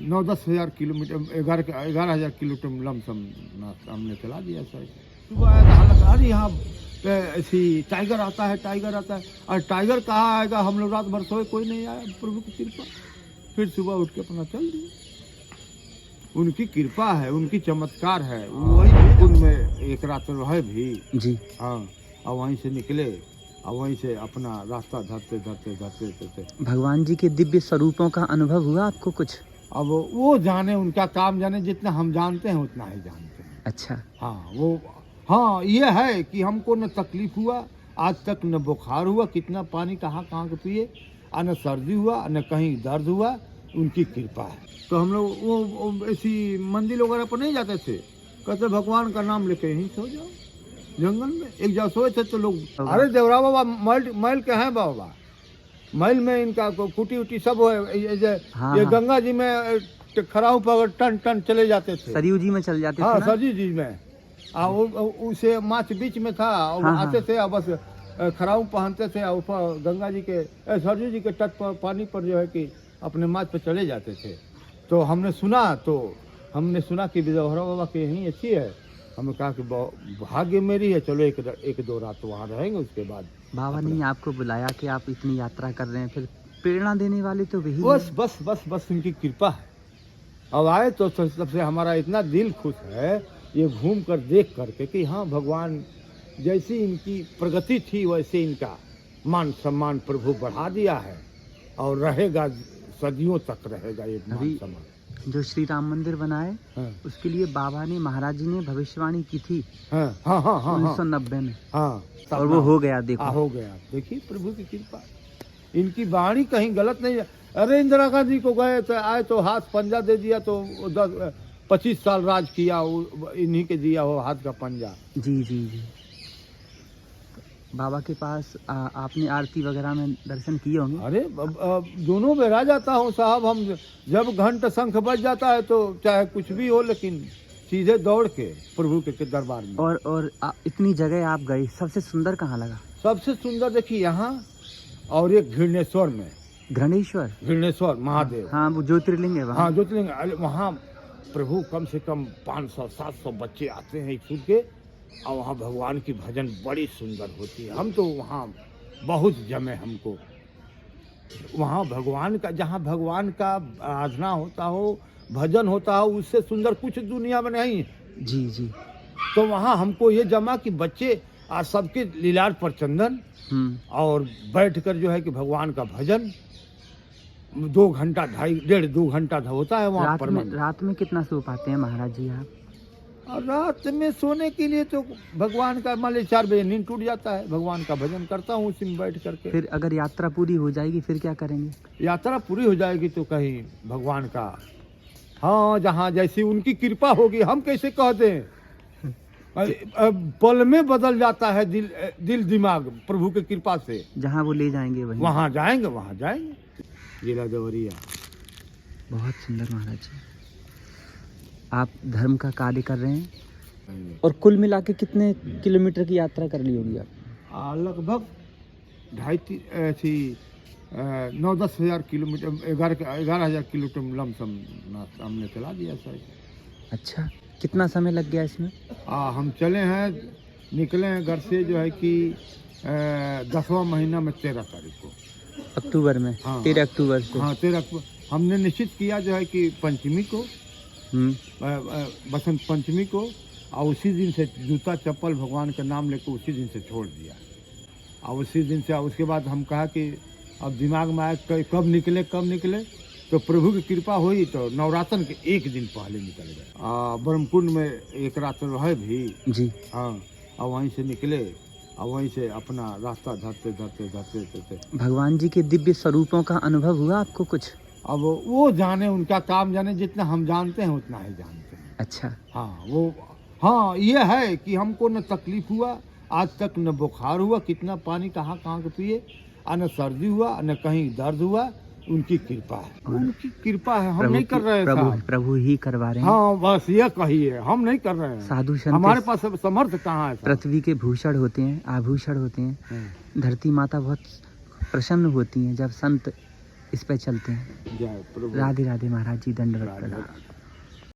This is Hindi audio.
9-10 हज़ार किलोमीटर 11,000 किलोमीटर लमसम हमने चला दिया सर। सुबह आया था हालत, अरे यहाँ पे ऐसी टाइगर आता है और टाइगर कहाँ आएगा, हम लोग रात भर सोए, कोई नहीं आया, प्रभु की कृपा। फिर सुबह उठ के अपना चल दिए, उनकी कृपा है, उनकी चमत्कार है। वही उनमें एक रात रहे भी जी। हाँ, और वहीं से निकले और वहीं से अपना रास्ता धरते। भगवान जी के दिव्य स्वरूपों का अनुभव हुआ आपको कुछ? अब वो जाने, उनका काम जाने, जितना हम जानते हैं उतना ही जानते हैं। अच्छा। हाँ, ये है कि हमको न तकलीफ हुआ आज तक, न बुखार हुआ, कितना पानी कहाँ के पिए, और न सर्दी हुआ, न कहीं दर्द हुआ, उनकी कृपा है। तो हम लोग वो ऐसी मंदिर वगैरह पर नहीं जाते थे, कहते भगवान का नाम लेके यहीं सो जाओ जंगल में। एक जगह सोए थे तो लोग, अरे देवरा बाबा मैल के हैं बाबा, मैल में इनका कुटी उटी सब है, ये गंगा जी में खड़ा पर टन चले जाते थे, सरयू जी में चल जाते थे। हाँ, सरयू जी में, उसे माछ बीच में था, और आते थे और बस खराऊ पहनते थे, और ऊपर गंगा जी के सरयू जी के तट पर पानी पर जो है कि अपने माछ पर चले जाते थे। तो हमने सुना कि विजयभरा बाबा की यहीं अच्छी है। हमने कहा कि भाग्य मेरी है, चलो एक दो रात वहाँ रहेंगे, उसके बाद। बाबा ने आपको बुलाया कि आप इतनी यात्रा कर रहे हैं, फिर प्रेरणा देने वाले तो वही बस उनकी कृपा है। अब आए तो सबसे हमारा इतना दिल खुश है ये घूम कर देख करके कि हाँ, भगवान जैसी इनकी प्रगति थी वैसे इनका मान सम्मान प्रभु बढ़ा दिया है, और रहेगा, सदियों तक रहेगा ये मान सम्मान। जो श्री राम मंदिर बनाए, उसके लिए बाबा ने, महाराज जी ने भविष्यवाणी की थी। हाँ, 1990 में। हाँ, और वो हो गया। देखो हो गया, देखिए प्रभु की कृपा, इनकी वाणी कहीं गलत नहीं है। अरे इंदिरा गांधी को गए तो आए तो हाथ पंजा दे दिया, तो 10-25 साल राज किया, इन्हीं के दिया हो हाथ का पंजा। जी। बाबा के पास आपने आरती वगैरह में दर्शन किए होंगे? अरे दोनों बेरा जाता हूँ साहब, हम जब घंट शंख बज जाता है तो चाहे कुछ भी हो, लेकिन सीधे दौड़ के प्रभु के दरबार में। और इतनी जगह आप गए, सबसे सुंदर कहाँ लगा? सबसे सुंदर देखिए यहाँ, और एक घृणेश्वर महादेव। हाँ, वो ज्योतिर्लिंग है वहाँ। हाँ, ज्योतिर्लिंग, वहाँ प्रभु कम से कम 500-700 बच्चे आते हैं स्कूल के, और वहाँ भगवान की भजन बड़ी सुंदर होती है। हम तो वहाँ बहुत जमे, हमको वहाँ भगवान का, जहाँ भगवान का आराधना होता हो, भजन होता हो, उससे सुंदर कुछ दुनिया में नहीं है। जी। तो वहाँ हमको ये जमा कि बच्चे आज सबके लीलार पर चंदन, और बैठकर जो है कि भगवान का भजन 2 घंटा 2.5 घंटा होता है वहाँ पर। रात में कितना सो पाते हैं महाराज जी आप? और रात में सोने के लिए तो भगवान का, मान लीजिए 4 बजे नींद टूट जाता है, भगवान का भजन करता हूँ उसी में बैठ करके। फिर अगर यात्रा पूरी हो जाएगी फिर क्या करेंगे? यात्रा पूरी हो जाएगी तो कहीं भगवान का, हाँ, जहाँ जैसी उनकी कृपा होगी, हम कैसे कहते हैं, पल में बदल जाता है दिल दिमाग प्रभु की कृपा से। जहाँ वो ले जाएंगे वहाँ जाएंगे। जिला देवरिया। बहुत सुंदर महाराज जी, आप धर्म का कार्य कर रहे हैं। और कुल मिला के कितने किलोमीटर की यात्रा कर ली होगी आप? लगभग 9-10 हज़ार किलोमीटर 11,000 किलोमीटर लमसम हमने चला दिया सर। अच्छा, कितना समय लग गया इसमें? हम निकले हैं घर से जो है कि 10वां महीना में 13 तारीख को, अक्टूबर में। 13 अक्टूबर को। हाँ, 13 अक्टूबर हमने निश्चित किया जो है कि पंचमी को, बसंत पंचमी को, और उसी दिन से जूता चप्पल भगवान का नाम लेकर उसी दिन से छोड़ दिया। और उसी दिन से उसके बाद हम कहा कि अब दिमाग में आया कब निकले, तो प्रभु की कृपा हुई तो नवरात्र के एक दिन पहले निकल गए। ब्रह्मकुंड में एक रात रहे भी जी। हाँ, और वहीं से निकले, और वहीं से अपना रास्ता धरते। भगवान जी के दिव्य स्वरूपों का अनुभव हुआ आपको कुछ? अब वो जाने, उनका काम जाने, जितना हम जानते हैं उतना ही जानते हैं। अच्छा। हाँ, ये है कि हमको न तकलीफ हुआ आज तक, न बुखार हुआ, कितना पानी कहाँ के पिए, और न सर्दी हुआ, न कहीं दर्द हुआ, उनकी कृपा है। उनकी कृपा है, हम नहीं कर रहे हैं, प्रभु ही करवा रहे हैं। हाँ, बस ये कहिए, हम नहीं कर रहे हैं। साधु संत हमारे पास समर्थ कहाँ है? पृथ्वी के भूषण होते हैं, आभूषण होते हैं। धरती माता बहुत प्रसन्न होती हैं जब संत इस पे चलते हैं। जय प्रभु राधे राधे महाराज जी, दंडवत राधे। प्रणाम।